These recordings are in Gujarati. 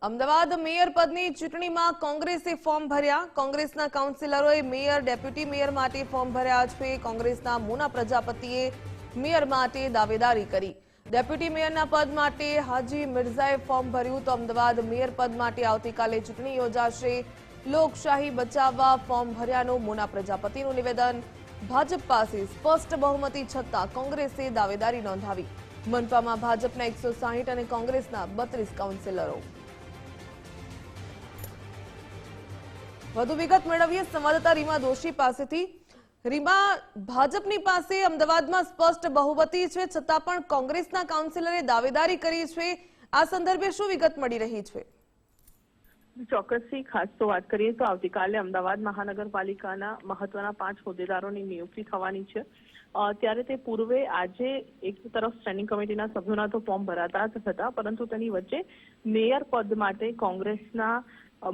અમદાવાદ મેયર પદની ચૂંટણીમાં કોંગ્રેસે ફોર્મ ભર્યા। કોંગ્રેસના કાઉન્સિલરોએ મેયર ડેપ્યુટી મેયર માટે ફોર્મ ભર્યા છે। કોંગ્રેસના મોના પ્રજાપતિએ મેયર માટે દાવેદારી કરી। ડેપ્યુટી મેયરના પદ માટે હાજી મિર્ઝાએ ફોર્મ ભર્યું તો અમદાવાદ મેયર પદ માટે આવતીકાલે ચૂંટણી યોજાશે। લોકશાહી બચાવવા ફોર્મ ભર્યાનું મોના પ્રજાપતિનું નિવેદન। ભાજપ પાસે સ્પષ્ટ બહુમતી છતાં કોંગ્રેસે દાવેદારી નોંધાવી। મનપામાં ભાજપના 160 અને કોંગ્રેસના 32 કાઉન્સિલરો। વધુ વિગત મેળવીએ સંવાદદાતા રીમા દોશી પાસેથી। રીમા, ભાજપની પાસે અમદાવાદમાં સ્પષ્ટ બહુમતી છે છતાં પણ કોંગ્રેસના કાઉન્સિલરે દાવેદારી કરી છે। આ સંદર્ભે શું વિગત મળી રહી છે? ચોક્કસથી ખાસ તો વાત કરીએ તો આવતીકાલે અમદાવાદ મહાનગરપાલિકાના મહત્વના 5 હોદ્દેદારોની નિયુક્તિ થવાની છે। ત્યારે તે પૂર્વે આજે એક તરફ સ્ટેન્ડિંગ કમિટીના સભ્યોના તો ફોર્મ ભરાતા જ હતા, પરંતુ તેની વચ્ચે મેયર પદ માટે કોંગ્રેસના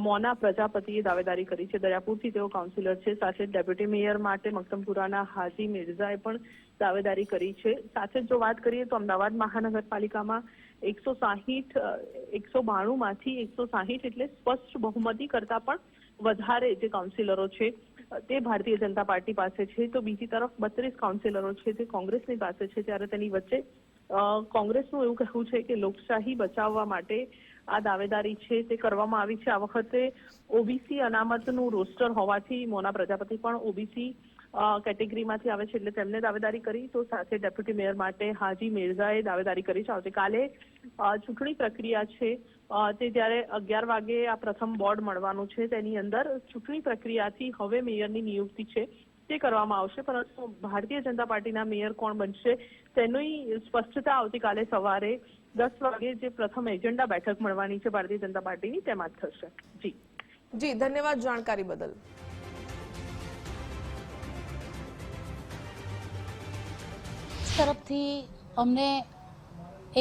મોના પ્રજાપતિએ દાવેદારી કરી છે। દરિયાપુરથી તેઓ કાઉન્સિલર છે। સાથે ડેપ્યુટી મેયર માટે મક્તમપુરાના હાજી મિર્ઝાએ પણ દાવેદારી કરી છે। સાથે જો વાત કરીએ તો અમદાવાદ મહાનગરપાલિકામાં 192 માંથી 160 એટલે સ્પષ્ટ બહુમતી કરતા પણ વધારે જે કાઉન્સિલરો છે તે ભારતીય જનતા પાર્ટી પાસે છે, તો બીજી તરફ 32 કાઉન્સિલરો છે તે કોંગ્રેસની પાસે છે। ત્યારે તેની વચ્ચે કોંગ્રેસનું એવું કહેવું છે કે લોકશાહી બચાવવા માટે આ દાવેદારી છે તે કરવામાં આવી છે। આ વખતે ઓબીસી અનામતનું રોસ્ટર હોવાથી મોના પ્રજાપતિ પણ ઓબીસી કેટેગરીમાંથી આવે છે એટલે તેમને દાવેદારી કરી, તો સાથે ડેપ્યુટી મેયર માટે હાજી મિર્ઝાએ દાવેદારી કરી છે। આવતીકાલે ચૂંટણી પ્રક્રિયા છે તે જ્યારે 11 વાગે આ પ્રથમ બોર્ડ મળવાનું છે, તેની અંદર ચૂંટણી પ્રક્રિયાથી હવે મેયરની નિયુક્તિ છે તે કરવામાં આવશે, પરંતુ ભારતીય જનતા પાર્ટીના મેયર કોણ બનશે તેની સ્પષ્ટતા આવતીકાલે સવારે 10 વાગે જે પ્રથમ એજન્ડા બેઠક મળવાની છે ભારતીય જનતા પાર્ટીની તેમાં જ થશે। જી ધન્યવાદ જાણકારી બદલ। તરફથી અમને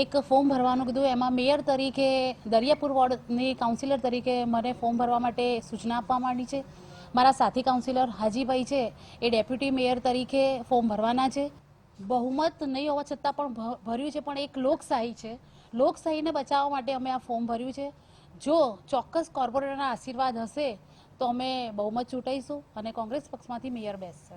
એક ફોર્મ ભરવાનું કીધું। એમાં મેયર તરીકે દરિયાપુર વોર્ડની કાઉન્સિલર તરીકે મને ફોર્મ ભરવા માટે સૂચના આપવામાં આવી છે। મારા સાથી કાઉન્સિલર હાજીભાઈ છે એ ડેપ્યુટી મેયર તરીકે ફોર્મ ભરવાના છે। બહુમત નહીં હોવા છતાં પણ ભર્યું છે, પણ એક લોકશાહી છે, લોકશાહીને બચાવવા માટે અમે આ ફોર્મ ભર્યું છે। જો ચોક્કસ કોર્પોરેટરના આશીર્વાદ હશે તો અમે બહુમત ચૂંટાઈશું અને કોંગ્રેસ પક્ષમાંથી મેયર બેસશે।